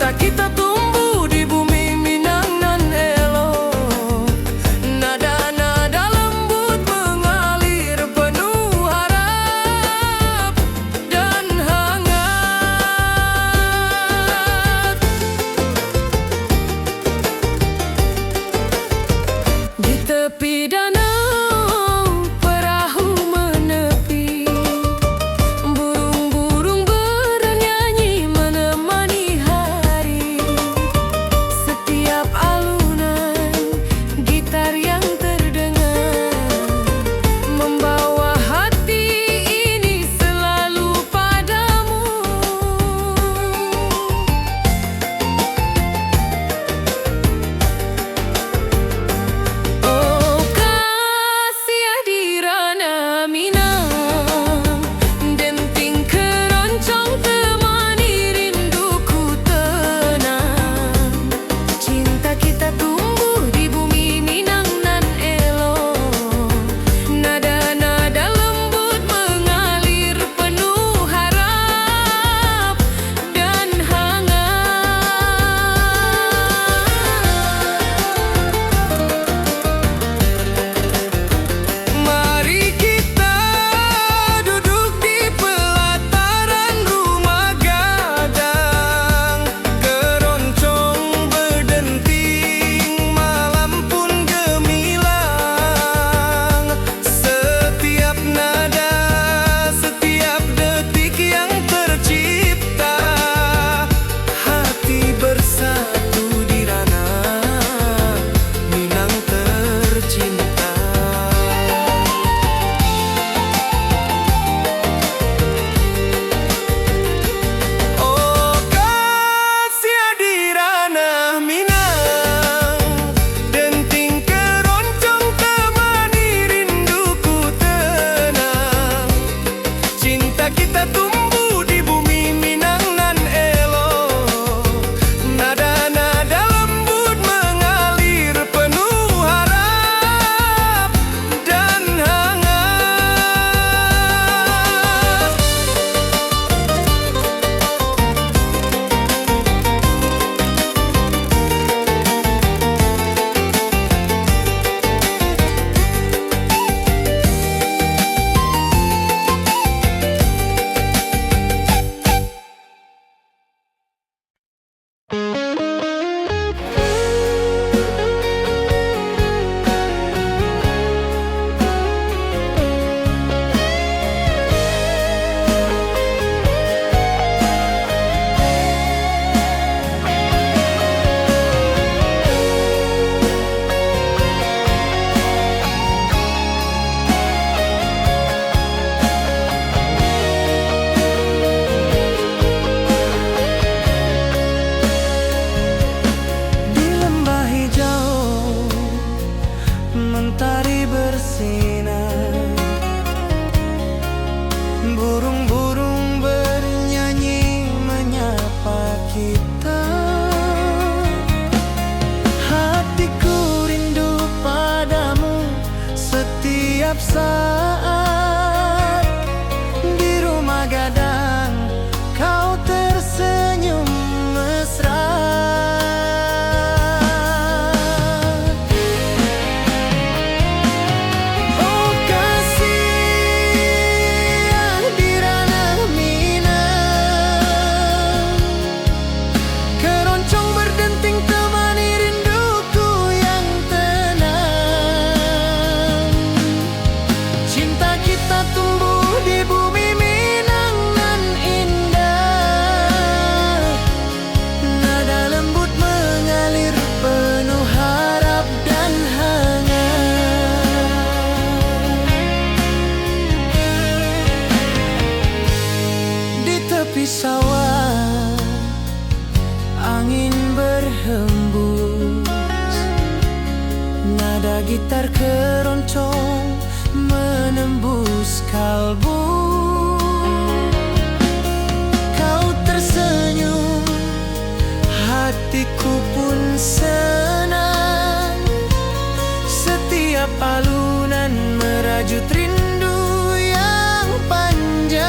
Cinta kita tumbuh di bumi Minang nan elok. Nada-nada lembut mengalir penuh harap dan hangat. Di tepi danau perahu menepi, burung-burung bernyanyi menemani hari. Setiap alunan gitar yang terdengar membawa hati ini selalu padamu. Oh kasih hadirana Minang, denting keroncong temani rinduku tenang. Cinta kita tumbuh di bumi Minang nan elok. Nada-nada lembut mengalir penuh harap dan hangat. Mari kita duduk di pelataran rumah gadang. Keroncong berdenting, malam pun gemilang. Setiap nada, setiap detik yang tercipta, hati bersatu di ranah Minang tercinta. Oh kasih hadirana Minang, denting keroncong temani rinduku tenang. Cinta kita tumbuh di bumi Minang nan elok. Nada-nada lembut mengalir penuh harap dan hangat. Di lembah hijau mentari bersinar, burung-burung bernyanyi menyapa kita. Hatiku rindu padamu setiap saat. Di rumah gadang kau tersenyum mesra. Oh kasih hadirana Minang, keroncong berdenting temani rinduku yang tenang. Cinta kita tumbuh di bumi Minang nan indah. Nada lembut mengalir penuh harap dan hangat. Di tepi sawah angin berhembus, nada gitar keroncong menembus kalbu. Kau tersenyum, hatiku pun senang. Setiap alunan merajut rindu yang panjang.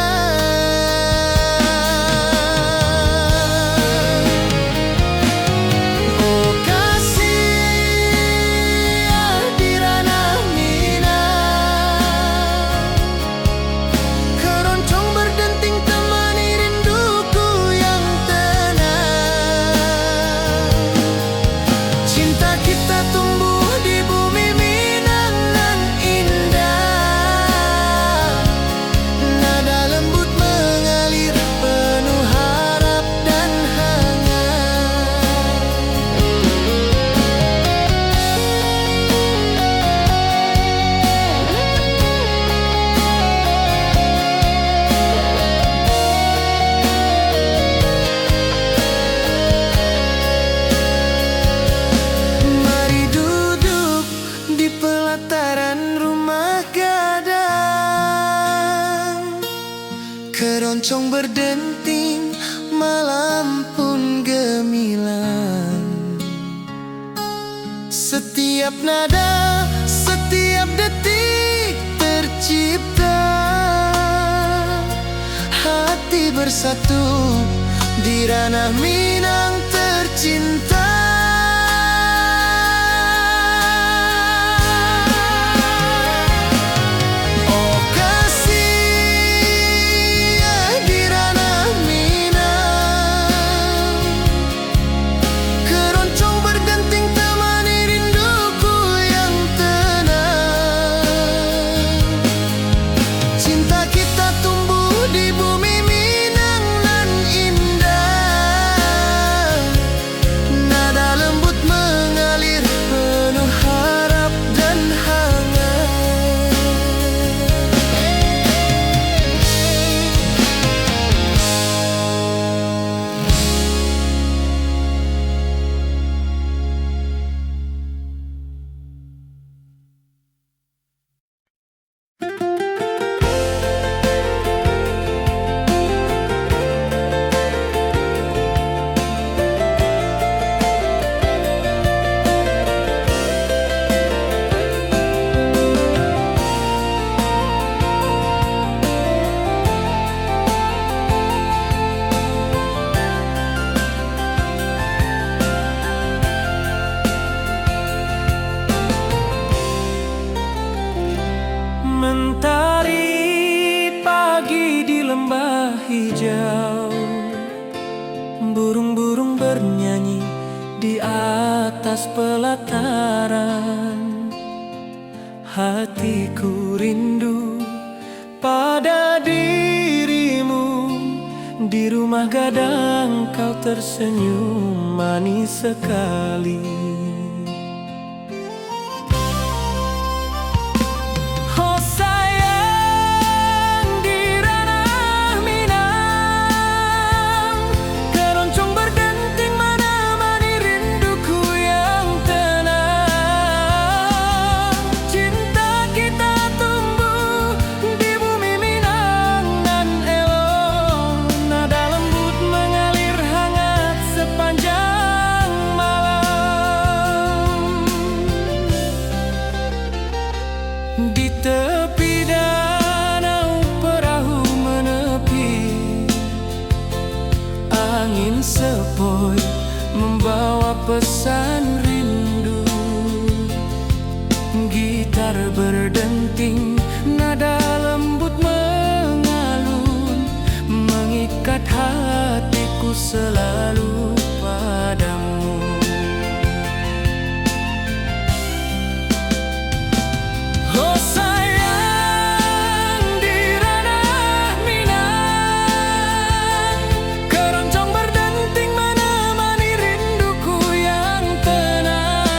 nada, setiap detik tercipta. Hati bersatu di ranah Minang tercinta. Oh kasih di ranah Minang, keroncong berdenting temani rinduku yang tenang. Cinta kita tumbuh di bumi Minang nan indah, nada lembut mengalir penuh harap dan hangat. Mentari pagi di lembah hijau, burung-burung bernyanyi di atas pelataran. Hatiku rindu pada dirimu, di rumah gadang kau tersenyum manis sekali. Di tepi danau perahu menepi, angin sepoi membawa pesan rindu. Gitar berdenting, nada lembut mengalun, mengikat hatiku selalu padamu. Oh sayang di ranah Minang, keroncong berdenting menemani rinduku yang tenang.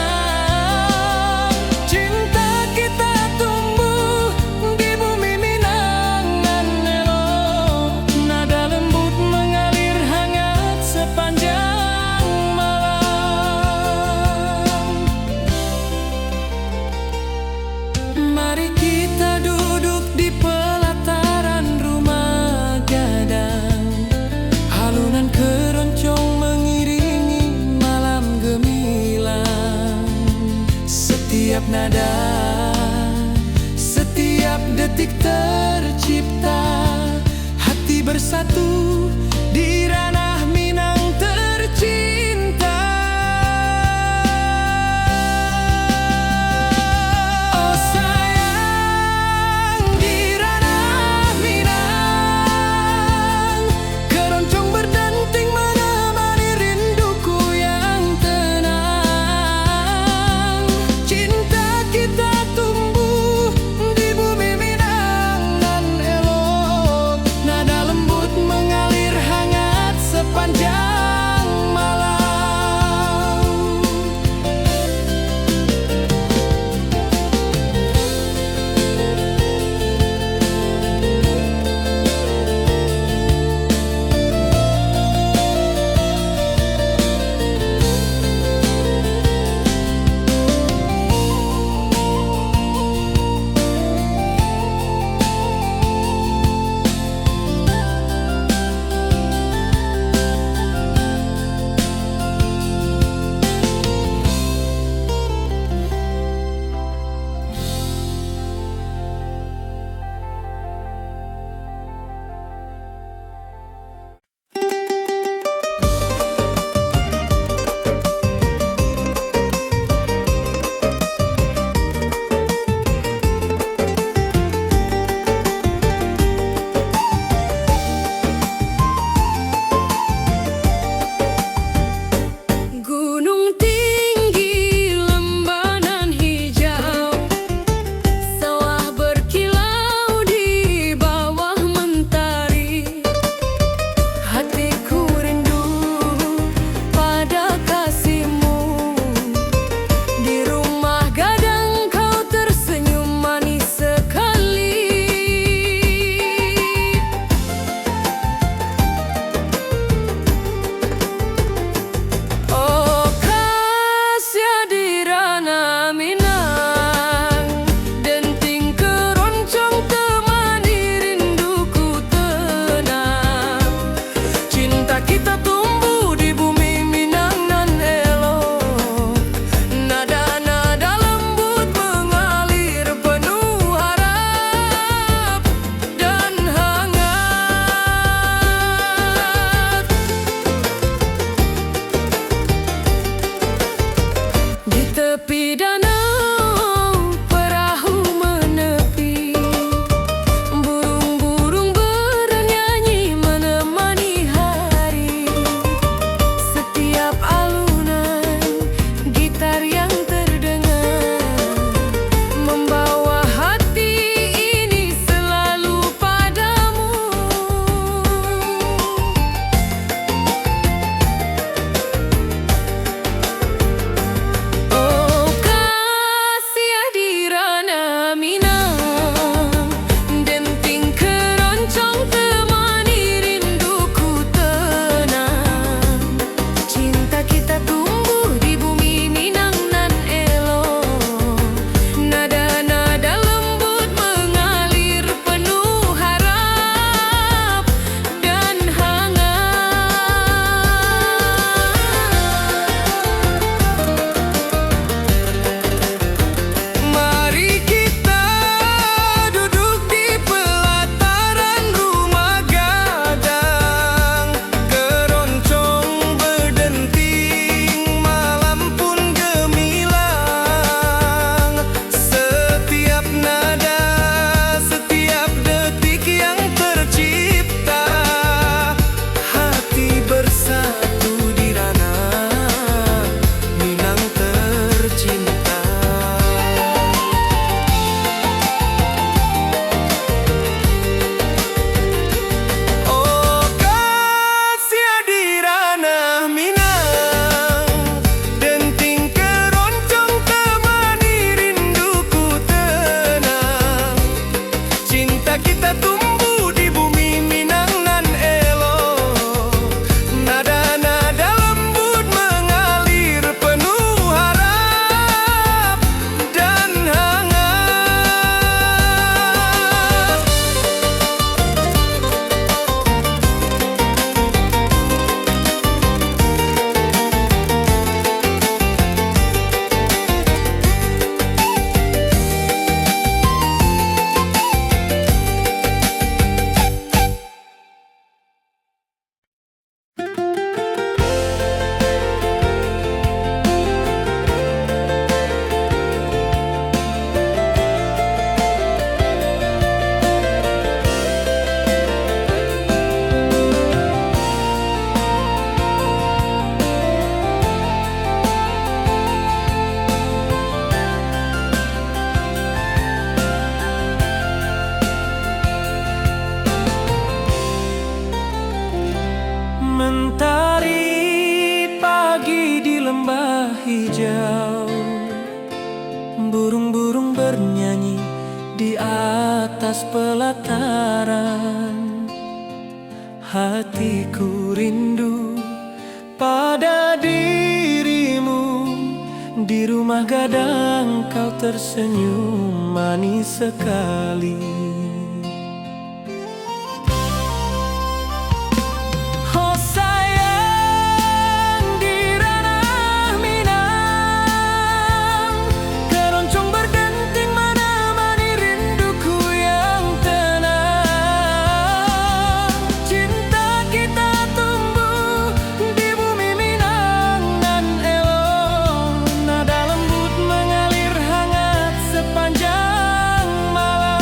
Cinta kita tumbuh di bumi Minang nan elok, nada lembut mengalir hangat sepanjang malam. Mari kita duduk di pelataran rumah gadang, halunan keroncong mengiringi malam gemilang. Setiap nada, setiap detik tercipta, hati bersatu di ranah Minang tercinta. Oh sayang di ranah Minang, keroncong berdenting menemani rinduku yang tenang. Cinta kita tumbuh di bumi Minang nan elok, nada lembut mengalir hijau. Burung-burung bernyanyi di atas pelataran. Hatiku rindu pada dirimu. Di rumah gadang kau tersenyum manis sekali. Oh sayang, di ranah Minang, keroncong berdenting menemani rinduku yang tenang. Cinta kita tumbuh di bumi Minang nan elok. Nada lembut mengalir hangat sepanjang malam.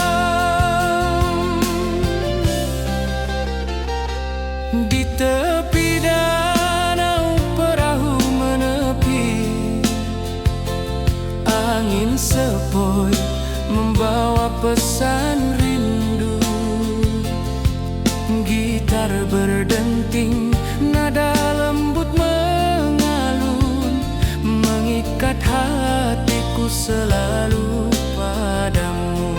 Di tepi danau perahu menepi, angin sepoi membawa pesan rindu. Gitar berdenting, nada lembut mengalun, mengikat hatiku selalu padamu.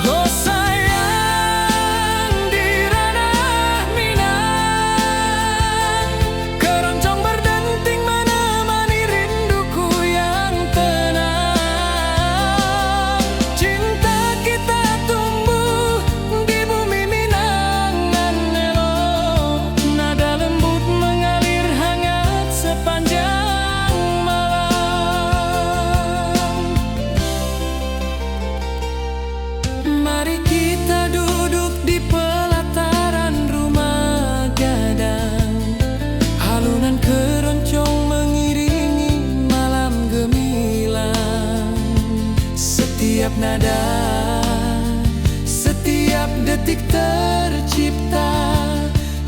Oh sayang, di ranah Minang, keroncong berdenting menemani rinduku yang tenang. Cinta kita tumbuh di bumi Minang nan elok. Nada lembut mengalir hangat sepanjang malam. Mari kita duduk di pelataran rumah gadang. Alunan keroncong mengiringi malam gemilang. Setiap nada, setiap detik tercipta.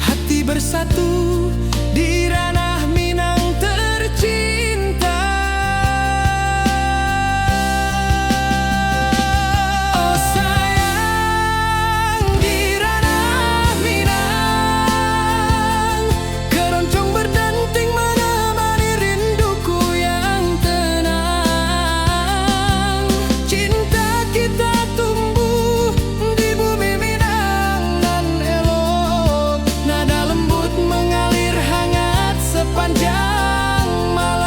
Hati bersatu di ranah Minang tercinta. Oh sayang, di ranah Minang, keroncong berdenting menemani rinduku yang tenang. Cinta kita tumbuh di bumi Minang nan elok. Nada lembut mengalir hangat sepanjang malam.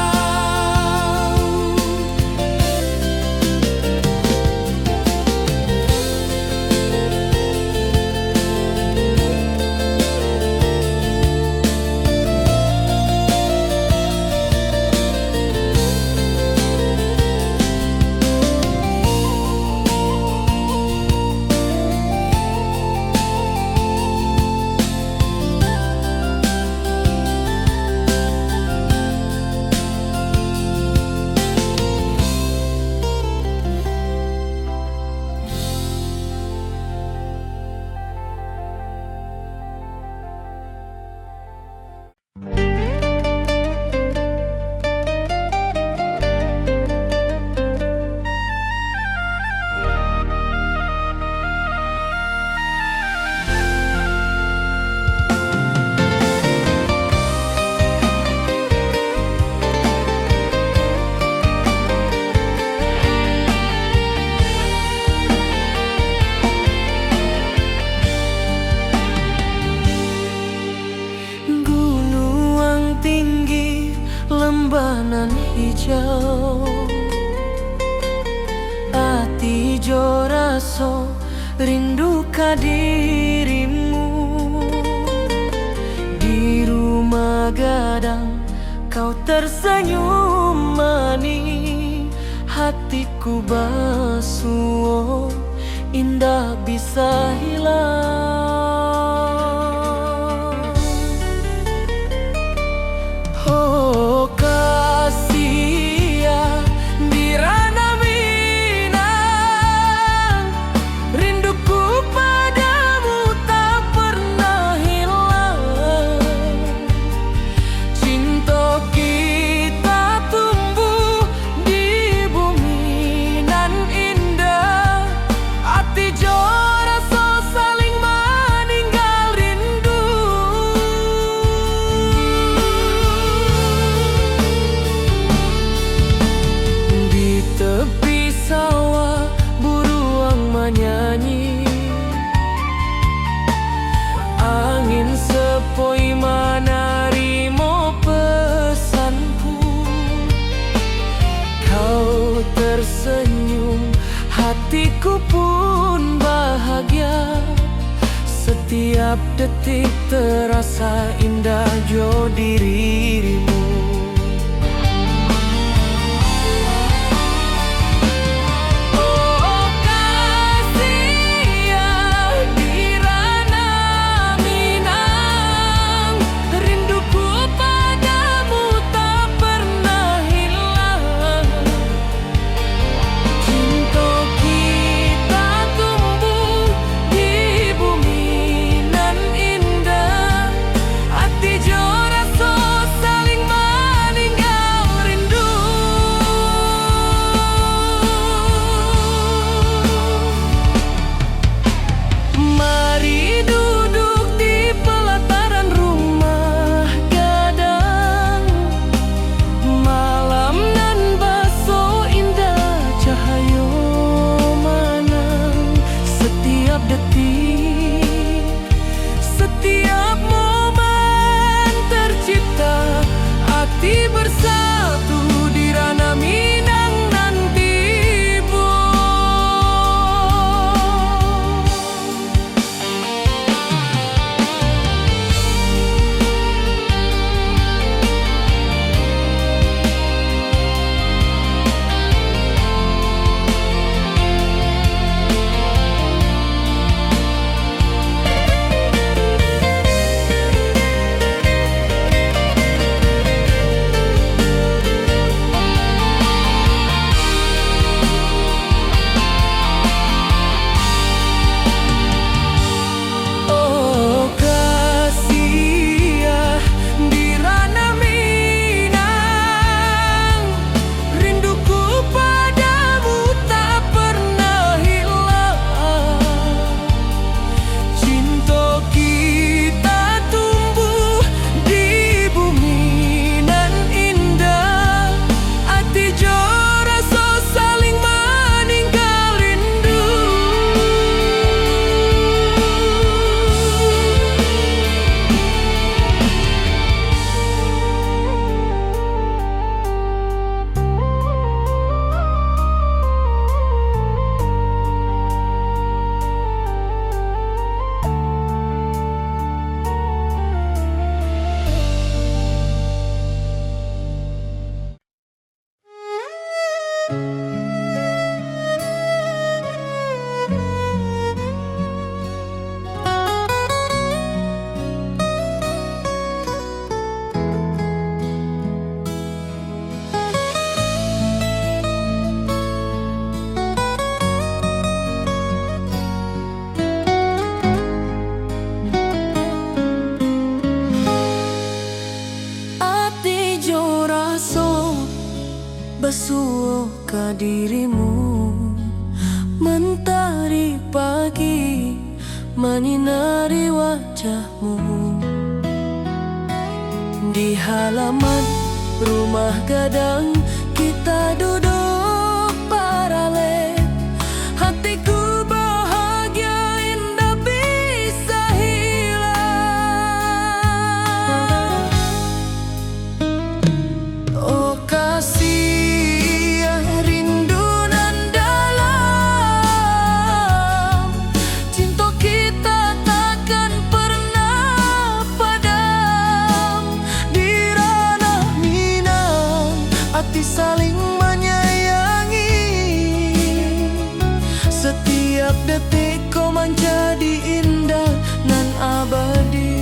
Gunung tinggi, lembanan hijau, ati jo raso rindu ka dirimu. Di rumah gadang kau tersenyum manis. Hatiku basuh, indah bisa hilang. Oh kasih ya, di ranah Minang, rinduku padamu tak pernah hilang. Cinta kita tumbuh di bumi nan indah. Ati jo rasa saling Setiap detik terasa indah jo dirimu. Oh kasih ya Dirana Minang, rinduku padamu tak pernah hilang. Cinta kita tumbuh di bumi nan indah, hati jo rasa saling meninggal rindu. Mari duduk di pelataran rumah gadang, malam nan baso indah cahaya manang. Setiap detik, setiap momen tercipta, hati bersatu di Rana Minang nan tiba. Oh kasih ya Dirana Minang, rinduku padamu tak pernah hilang. Cinta kita tumbuh di bumi nan indah, hati jo rasa saling meninggal rindu. Hati jo rasa basuh ke dirimu, mentari pagi menyinari wajahmu. Di halaman rumah gadang kita duduk paralel, hatiku bahagia indah bisa hilang. Oh kasih ya rindu nan dalam, cinta kita takkan pernah padam. Di Ranah Minang, hati saling menyayangi. Setiap detik kau menjadi indah nan abadi.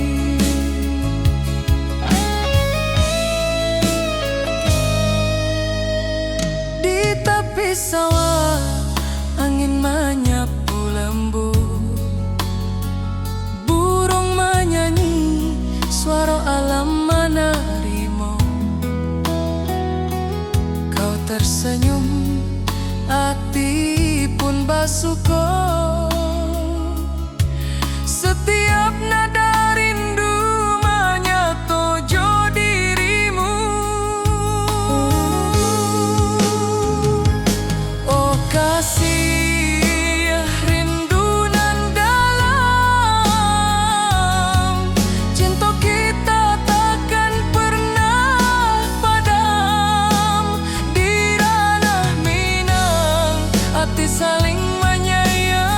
Di tepi sawah angin menyapu lembut, burung menyanyi suara alam menerimu. Kau tersenyum, hati pun basuh. Setiap nada rindu menyatu jo dirimu. Oh kasih ya rindu nan dalam, cinta kita takkan pernah padam. Di Ranah Minang, hati saling menyayangi.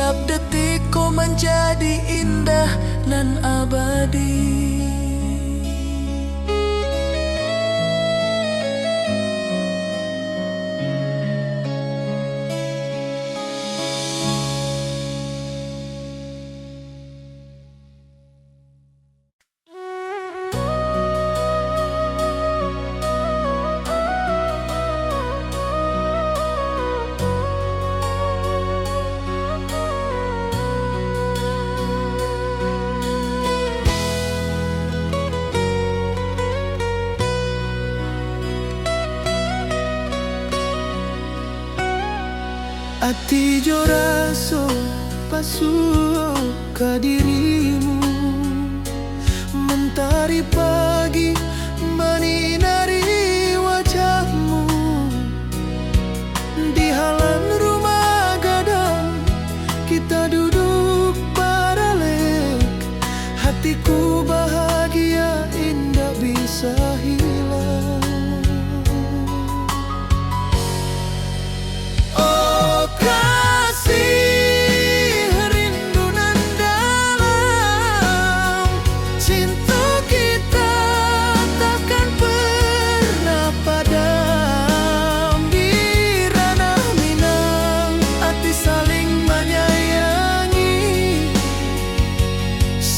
Setiap detik kau menjadi indah dan abadi. Ati jo raso pasuh ke dirimu, mentari pagi menyinari wajahmu. Di halaman rumah gadang kita duduk paralel, hatiku bahagia indah bisa hilang.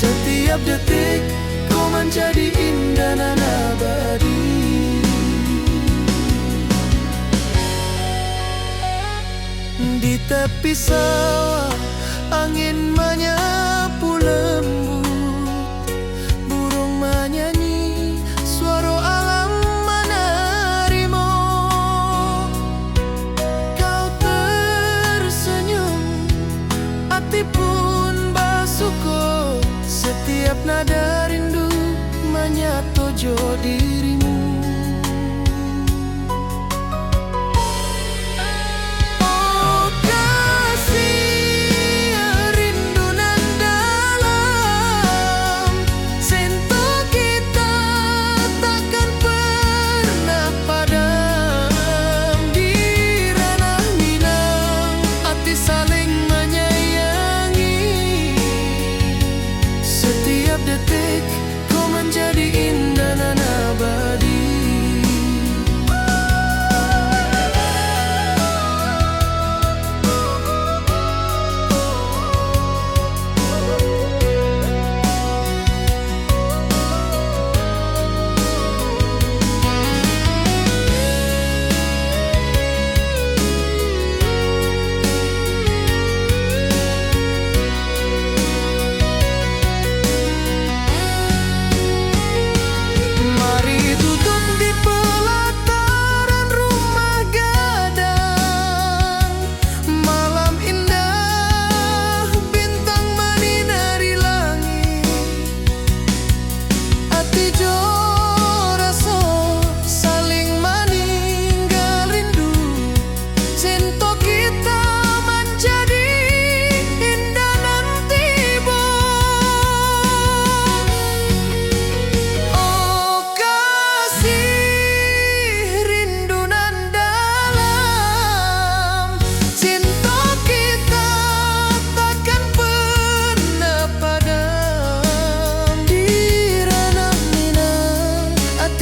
Setiap detik kau menjadi indah dan abadi. Di tepi sawah angin menyapu lembut, burung menyanyi, suara alam menerimu. Kau tersenyum, hati pun bersyukur. Setiap nada rindu menyatu jo dirimu. Oh kasih rindu nan dalam, cinta kita takkan pernah padam. Di ranah Minang hati saling menyayangi. Setiap detik kau menjadi indah dan abadi.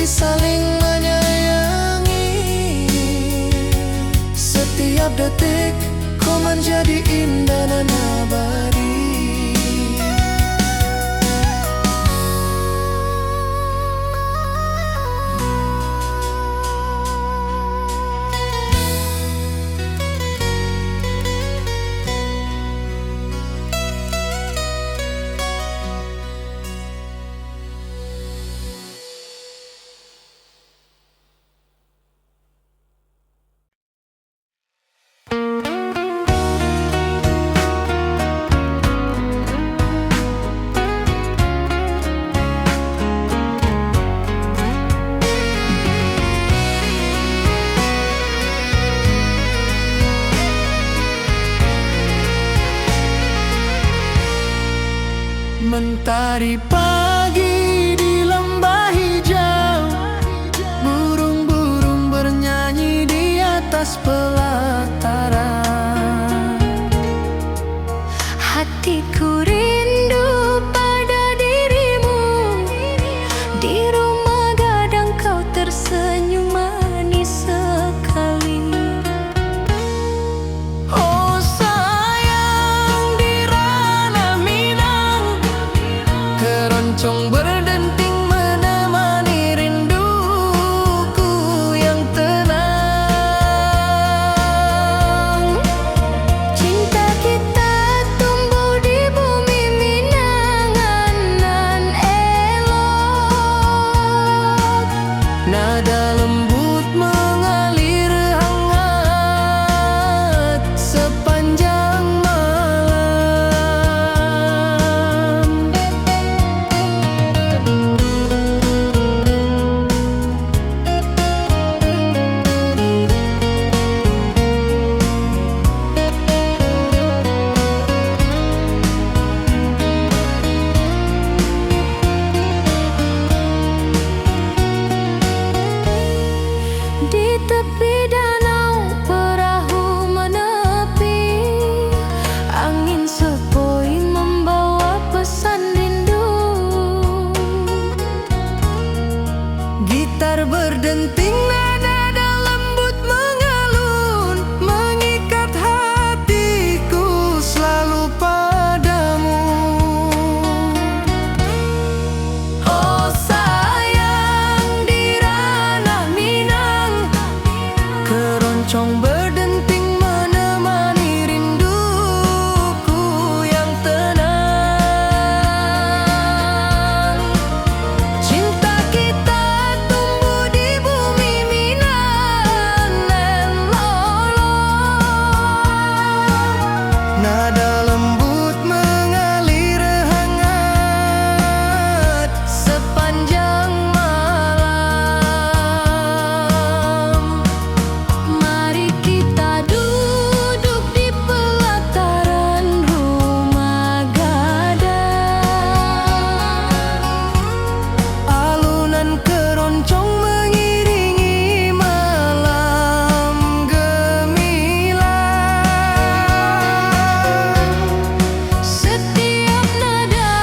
Saling menyayangi. Setiap detik kau menjadi indah dan abadi. Mentari pagi di lembah hijau, burung-burung bernyanyi di atas pelataran. keroncong berdenting menemani rinduku yang tenang. Cinta kita tumbuh di bumi Minang dan Lolong. Nada lembut mengalir hangat sepanjang malam. Mari kita duduk di pelataran rumah gadang. Alunan keroncong mengiringi malam gemilang. Setiap nada,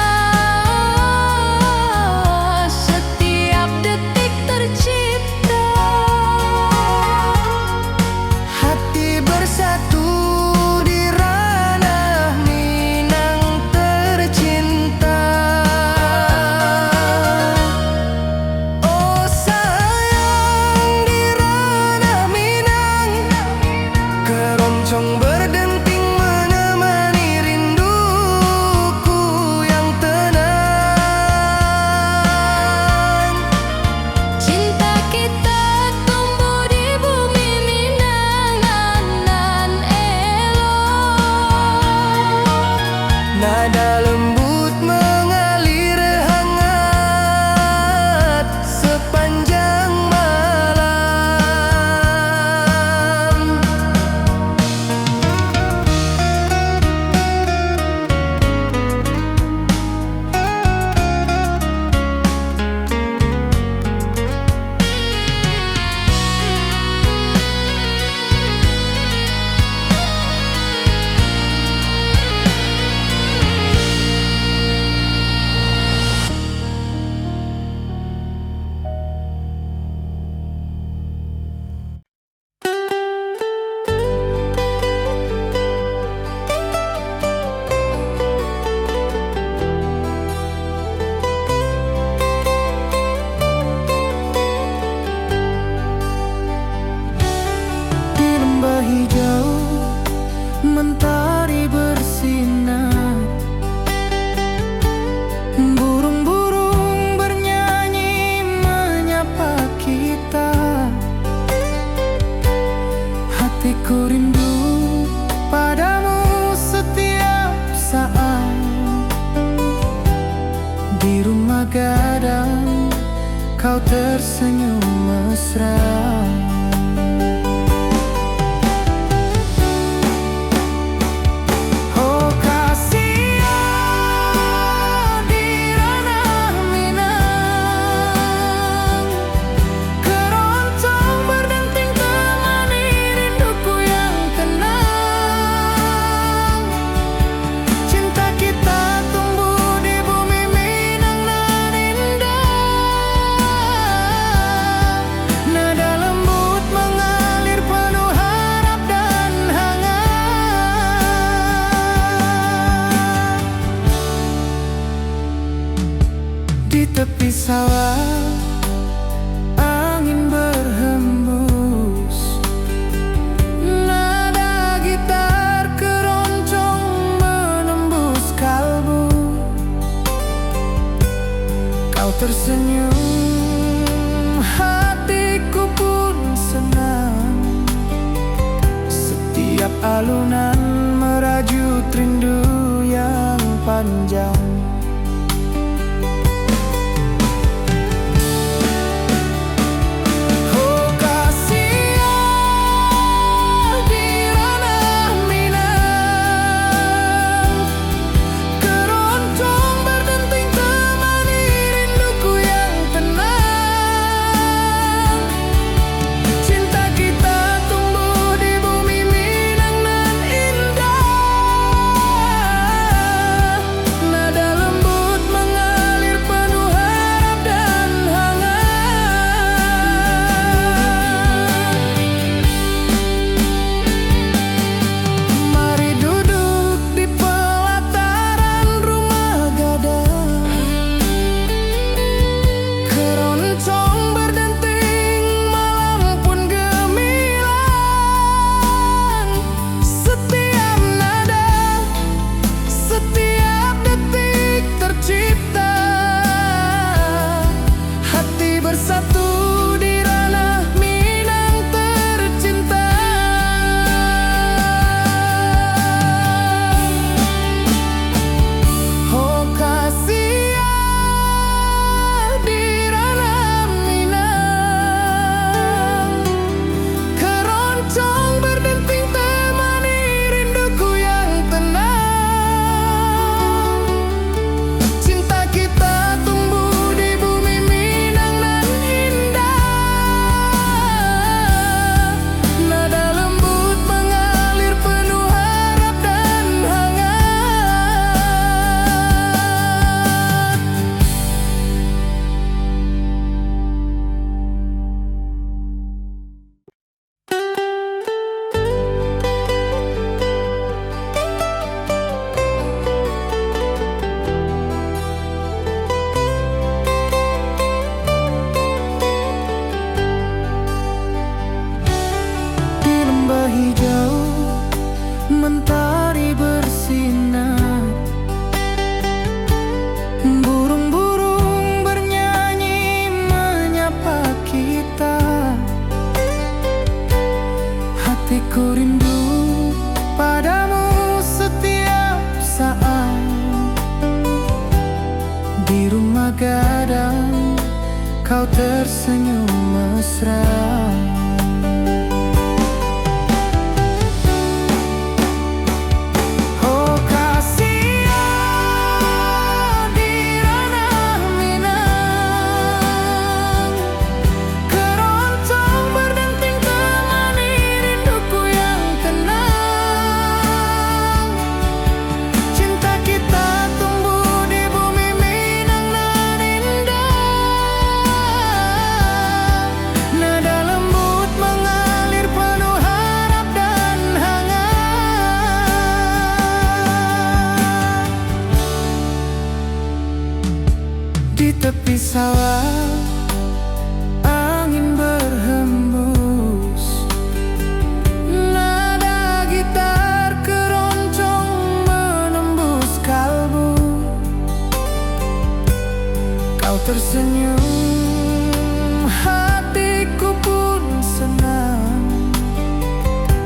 setiap detik tercipta. Hati bersatu di ranah Minang tercinta. Oh sayang, di ranah Minang keroncong berdenting menemani rinduku yang tenang. Cinta kita tumbuh di bumi Minang nan elok. Nada lembut mengalir hangat sepanjang malam. Di lembah hijau mentari bersinar. Burung-burung bernyanyi menyapa kita. Hatiku rindu padamu setiap saat. Di rumah gadang kau tersenyum mesra. Oh kasihan di ranah Minang, keroncong berdenting temani rinduku yang tenang. Cinta kita tumbuh di bumi Minang nan indah. Nada lembut mengalir penuh harap dan hangat. Di tepi sawah angin berhembus. Nada gitar keroncong menembus kalbu. Kau tersenyum, hatiku pun senang. Setiap alunan merajut rindu yang panjang. Oh kasihan di ranah Minang, keroncong berdenting temani rinduku yang tenang. Cinta kita tumbuh di bumi Minang nan indah. Nada lembut hijau mentari bersinar, burung-burung bernyanyi menyapa kita. Hatiku rindu padamu setiap saat. Di rumah gadang kau tersenyum mesra. Di tepi sawah angin berhembus, nada gitar keroncong menembus kalbu. Kau tersenyum, hatiku pun senang.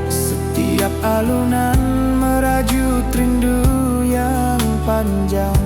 Setiap alunan merajut rindu yang panjang.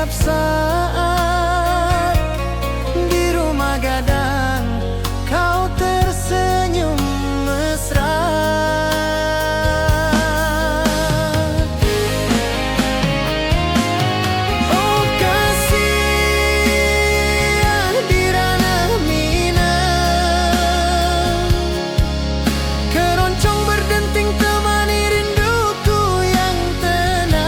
Saat di rumah gadang kau tersenyum mesra. Oh kasih di ranah Minang, keroncong berdenting temani rinduku yang tenang.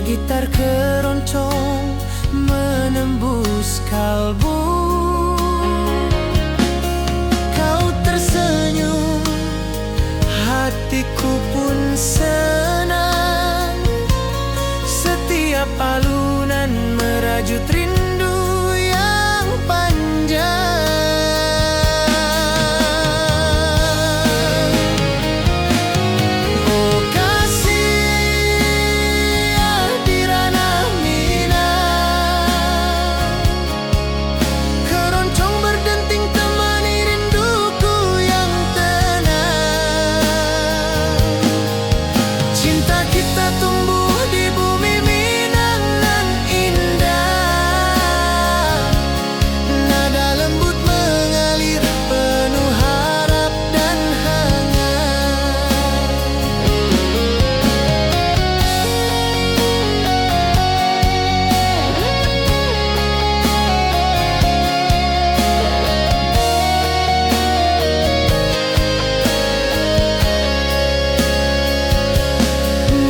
gitar keroncong menembus kalbu. Kau tersenyum, hatiku pun senang. Setiap alunan merajut rindu yang panjang. Oh kasih di ranah Minang, keroncong berdenting temani rinduku yang tenang. Cinta kita tumbuh di bumi Minang nan indah. Nada lembut mengalir penuh harap dan hangat.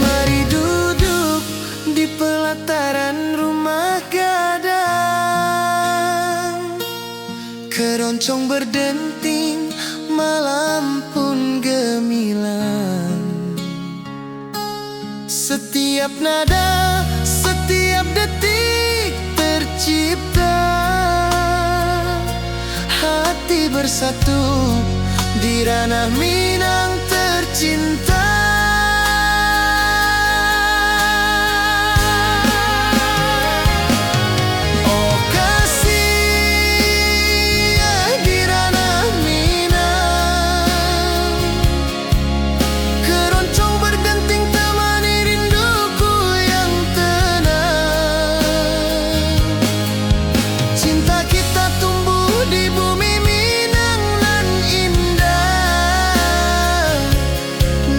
Mari duduk di pelataran rumah gadang. Keroncong berdenting, malam pun gemilang. Setiap nada, setiap detik tercipta. Hati bersatu di ranah Minang tercinta. Oh kasih di ranah Minang, keroncong berdenting temani rinduku yang tenang. Cinta kita tumbuh di bumi Minang nan indah.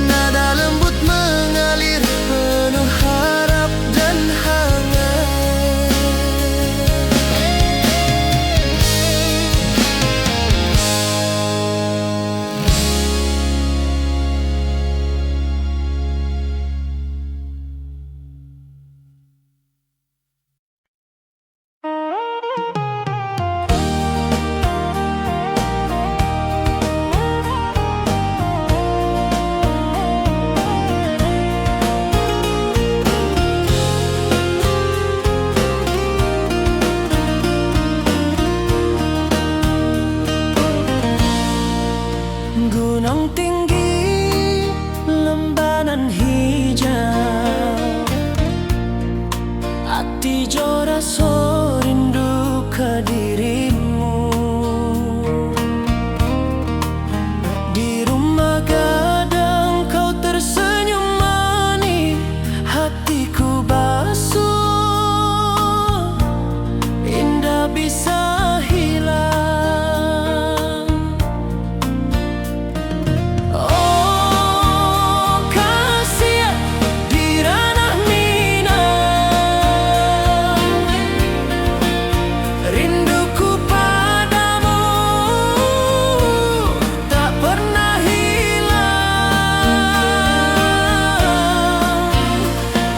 Nada lembut mengalir penuh harap dan hangat. Gunung tinggi, lembanan hijau, hati jora so rindu ke dirimu. Di rumah gadang kau tersenyum manis, hatiku basuh, indah bisa hilang. Oh kasih di ranah Minang, rinduku padamu tak pernah hilang.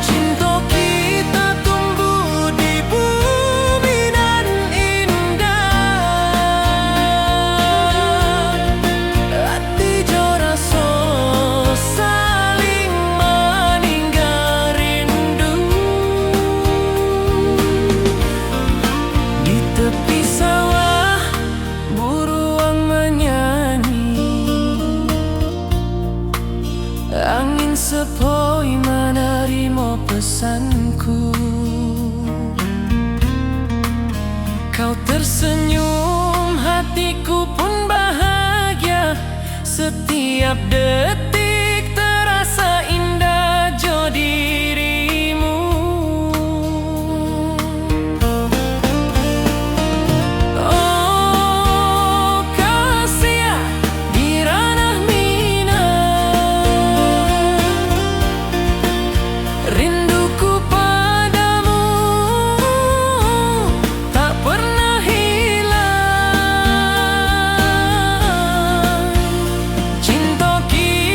Cinta kita tumbuh di bumi nan indah. Hati jora so saling meninggal rindu. Di tepi sawah buruang menyanyi, angin sepoi menerima pesanku. Kau tersenyum, hatiku pun bahagia. Setiap detik terasa indah jo dirimu. Oh kasih di ranah Minang, rinduku padamu tak pernah hilang. Cinta kita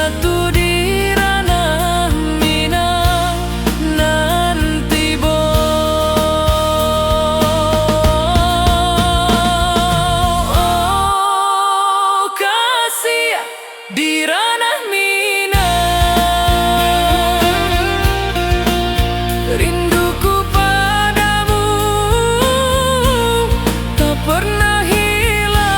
jatuh di ranah Minang nanti kasih di ranah Minang. Rinduku padamu tak pernah hilang.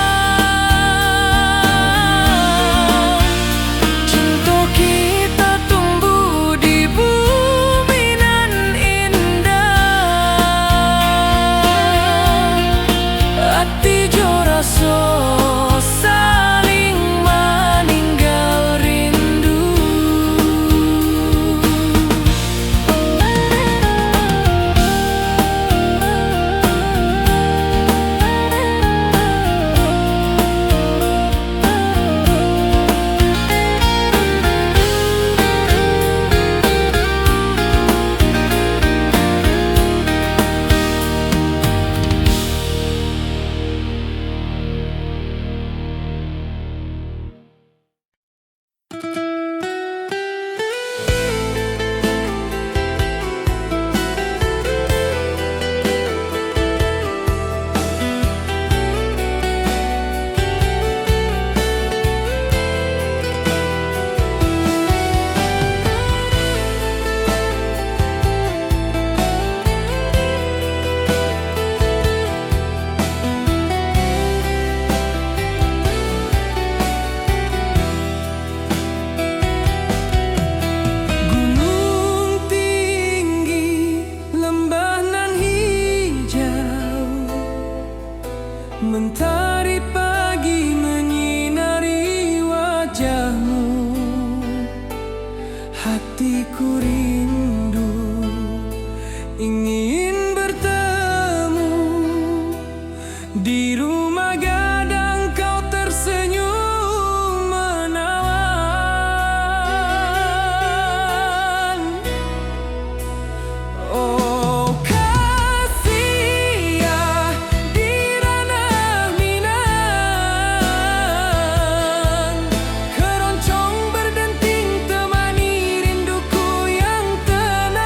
Cinta kita tumbuh di bumi nan indah. Hati jo rasa saling meninggal rindu. Gunung tinggi, lembah nan hijau, mentari pagi menyinari wajahmu. Hatiku rindu ingin bertemu di rumah gadang, kau tersenyum menawan. Oh kasih ya di ranah Minang, keroncong berdenting temani rinduku yang tenang.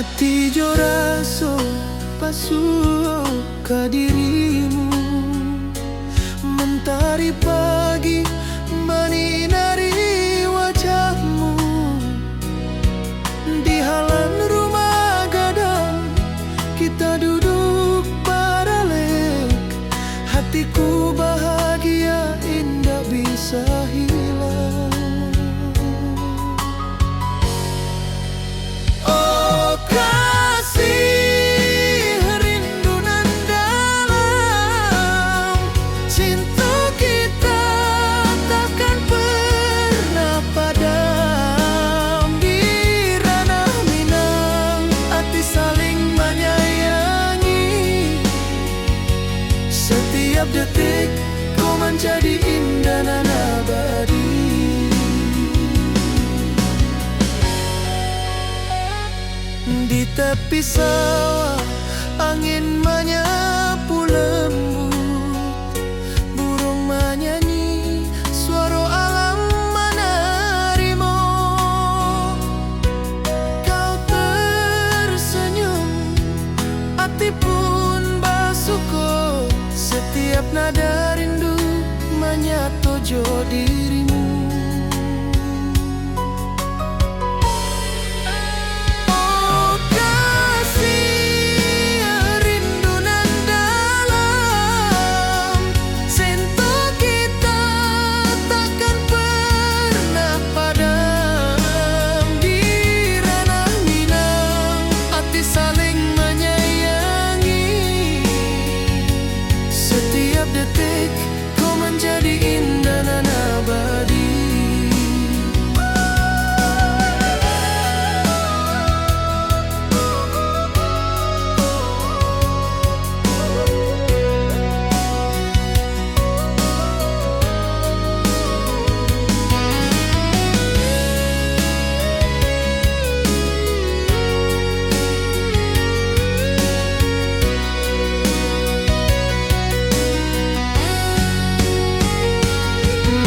Ati jo raso pasuo ka dirimu, mentari pagi menyinari wajahmu. Di halaman rumah gadang kita duduk baralek, hatiku bahagia indah bisa hilang. Oh kasih, rindu nan dalam, cinta kita takkan pernah padam. Di ranah Minang, hati saling menyayangi. Setiap detik kau menjadi indah dan abadi. Di tepi sawah angin menyapu lembut, burung menyanyi, suara alam menerimu. Kau tersenyum, hati pun bersyukur. Setiap nada rindu menyatu jo dirimu. Oh kasih, rindu nan dalam, cinta kita takkan pernah padam. Di ranah Minang, hati saling menyayangi. Setiap detik kau menjadi indah dan abadi.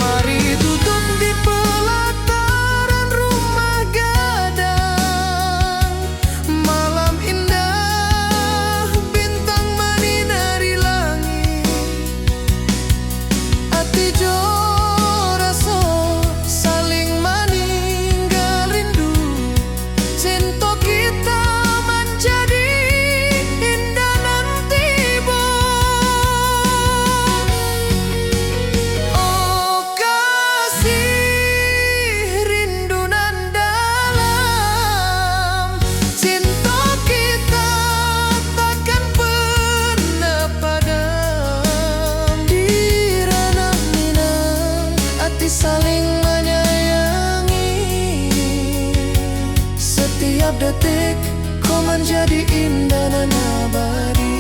Mari duduk di pelataran rumah gadang. Malam indah, bintang menyinari langit. Hati jo rasa saling meninggal rindu. Cinta kita menjadi indah nanti bo. Oh kasih, rindu nan dalam, cinta kita takkan pernah padam. Di ranah Minang, hati saling menyayangi. Setiap detik kau menjadi indah dan abadi.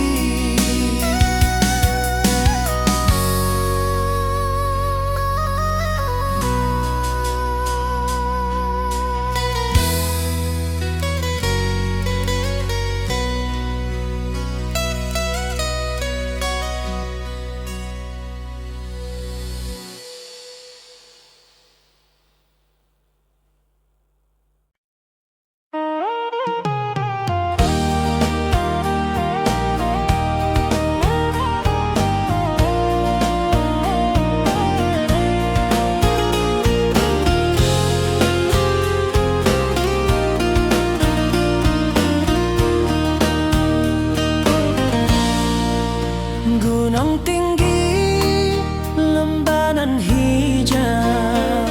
Gunung tinggi, lembanan hijau,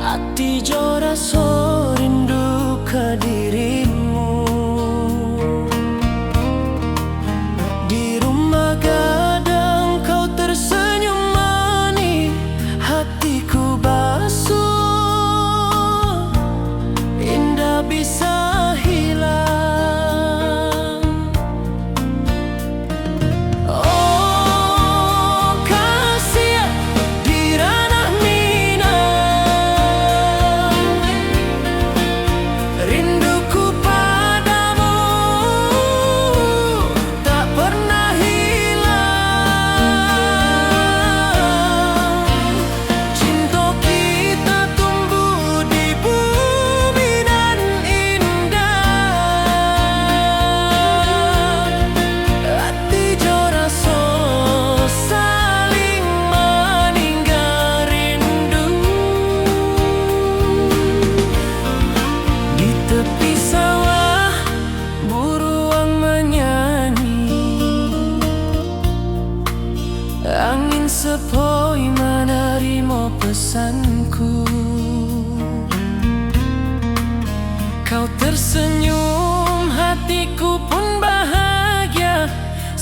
hati jo rasa rindu ke dirimu. Di rumah gadang kau tersenyum manis, hatiku basuh, indah bisa hilang.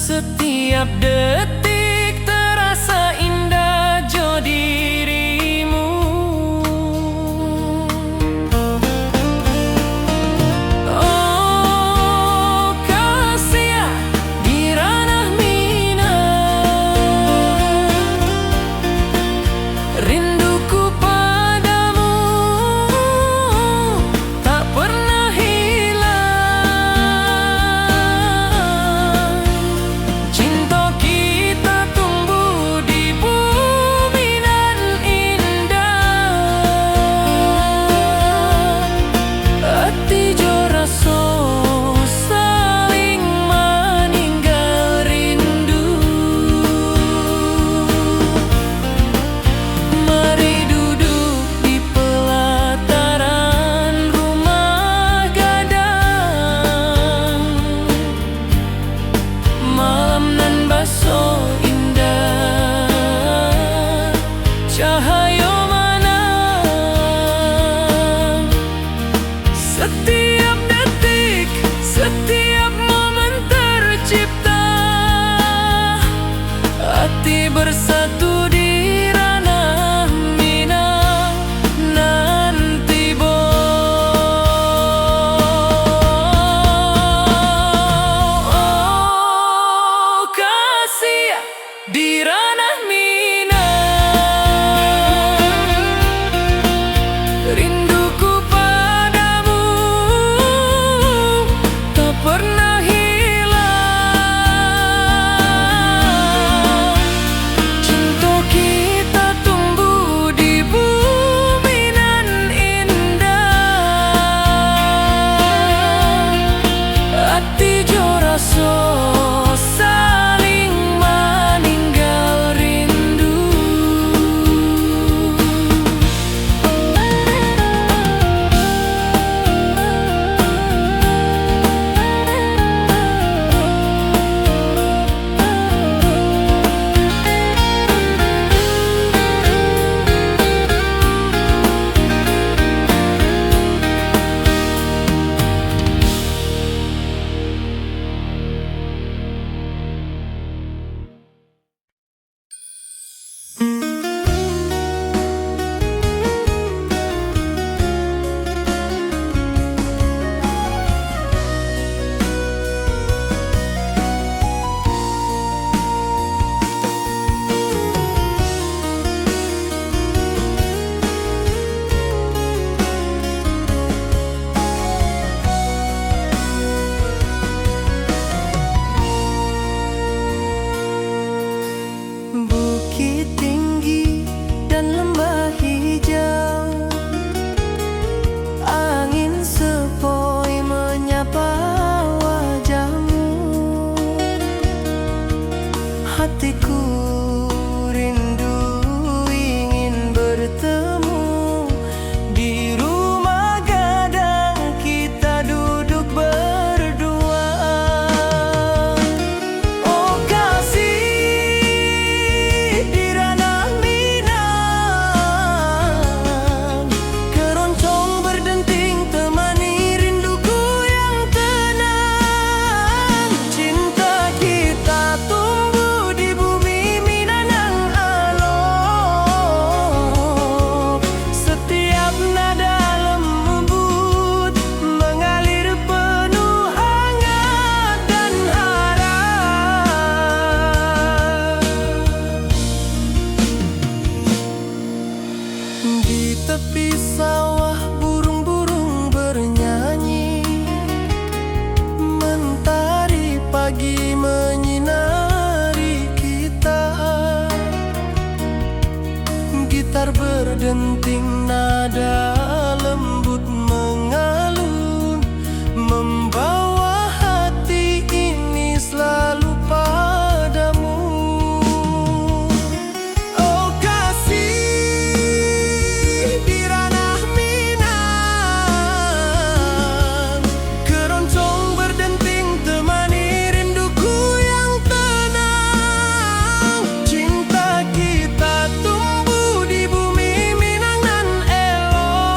Setiap detik terasa indah jo dirimu. Oh kasih di ranah minang, rinduku padamu tak pernah hilang. Cinta kita tumbuh di bumi nan indah, hati jo rasa saling meninggal rindu. Mari duduk di pelataran rumah gadang, malam nan baso indah, cahaya manang. Setiap detik, setiap momen tercipta, hati bersatu di ranah minang. Nanti oh kasih di ranah minang, rinduku padamu tak pernah hilang. Cinta kita tumbuh di bumi nan indah, hati jo rasa saling meninggal rindu. Bukit tinggi dan lembah hijau, angin sepoi menyapa wajahmu. Hatiku rindu ingin bertemu di rumah gadang, kita duduk berdua. Oh kasih di ranah minang, keroncong berdenting temani rinduku yang tenang. Cinta kita tumbuh di bumi Minang yang alok, setiap nada lembut mengalir penuh hangat dan harap. Di tepi sawah burung-burung bernyanyi, mentari pagi menyinari kita. Gitar berdenting nada lembut mengalun, membawa hati ini selalu padamu. Oh kasih di ranah minang, keroncong berdenting temani rinduku yang tenang. Cinta kita tumbuh di bumi Minang nan elok,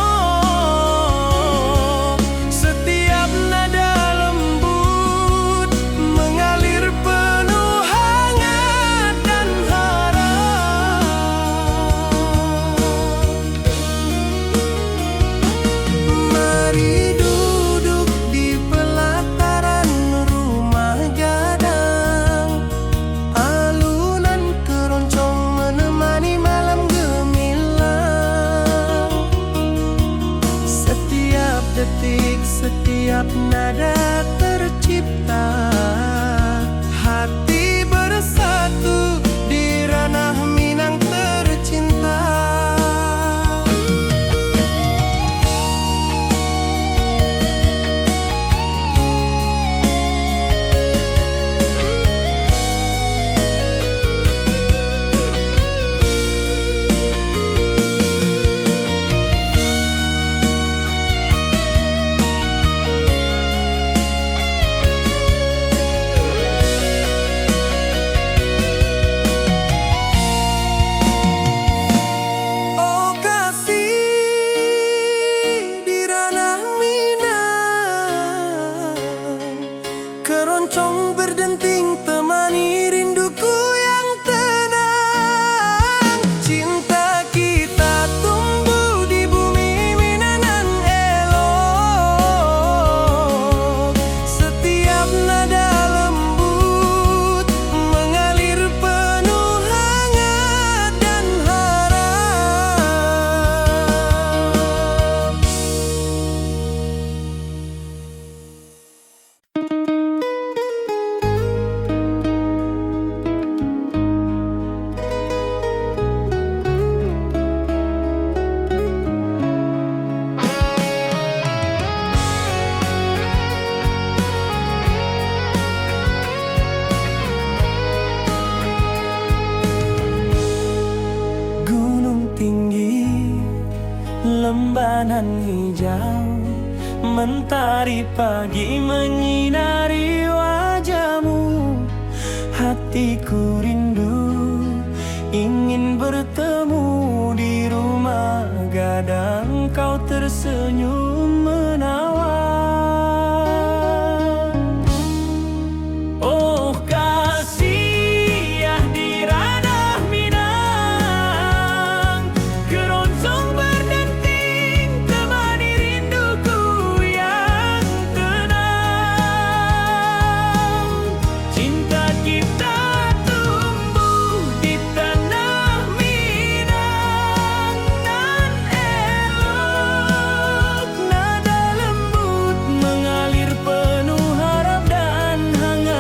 Keroncong berdenting temani rinduku yang tenang. Cinta kita tumbuh di bumi Minang elok. Setiap nada lembut mengalir penuh hangat dan harap. Gunung tinggi, lembanan hijau, mentari pagi menyinari wajahmu. Hatiku rindu ingin bertemu di rumah gadang, kau tersenyum menawan. Oh kasih ya di ranah Minang, keroncong berdenting temani rinduku yang tenang. Cinta kita tumbuh di tanah Minang nan elok. Nada lembut mengalir penuh harap dan hangat.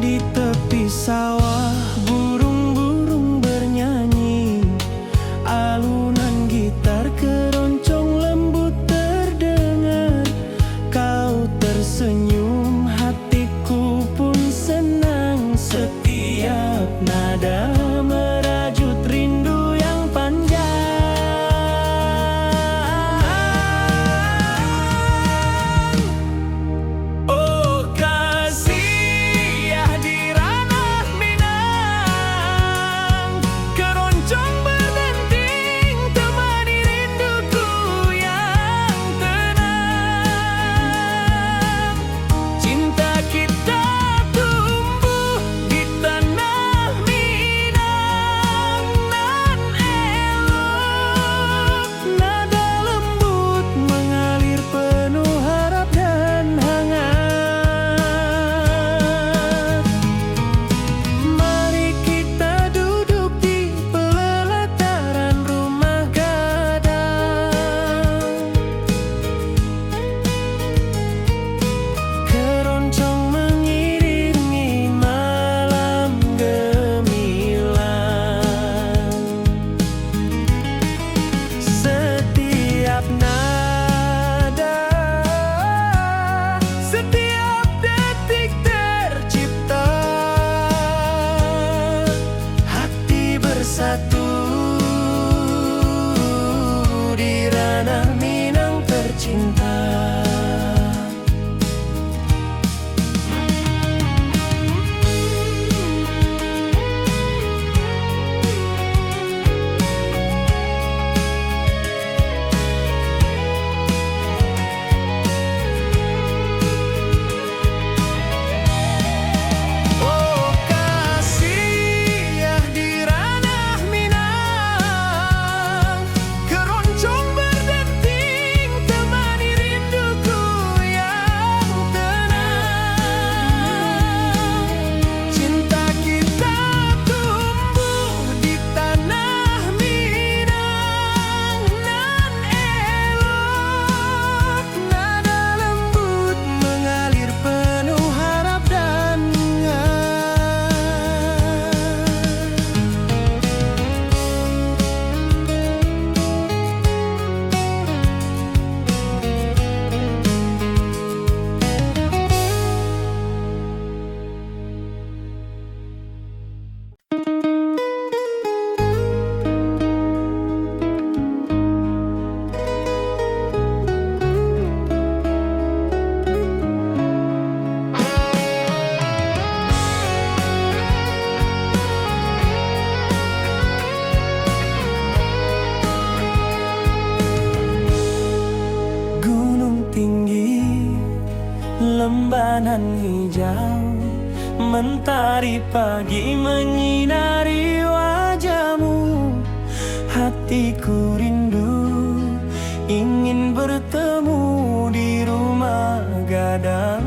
Di tepi sawah burung-burung bernyanyi, alunan gitar keroncong lembut terdengar. Kau tersenyum, hatiku pun senang. Setiap nada merajut rindu yang panjang. Oh kasih ya di ranah Minang, keroncong berdenting temani rinduku yang tenang. Cinta kita tumbuh di tanah Minang nan hijau, mentari pagi menyinari wajahmu. Hatiku rindu ingin bertemu di rumah gadang.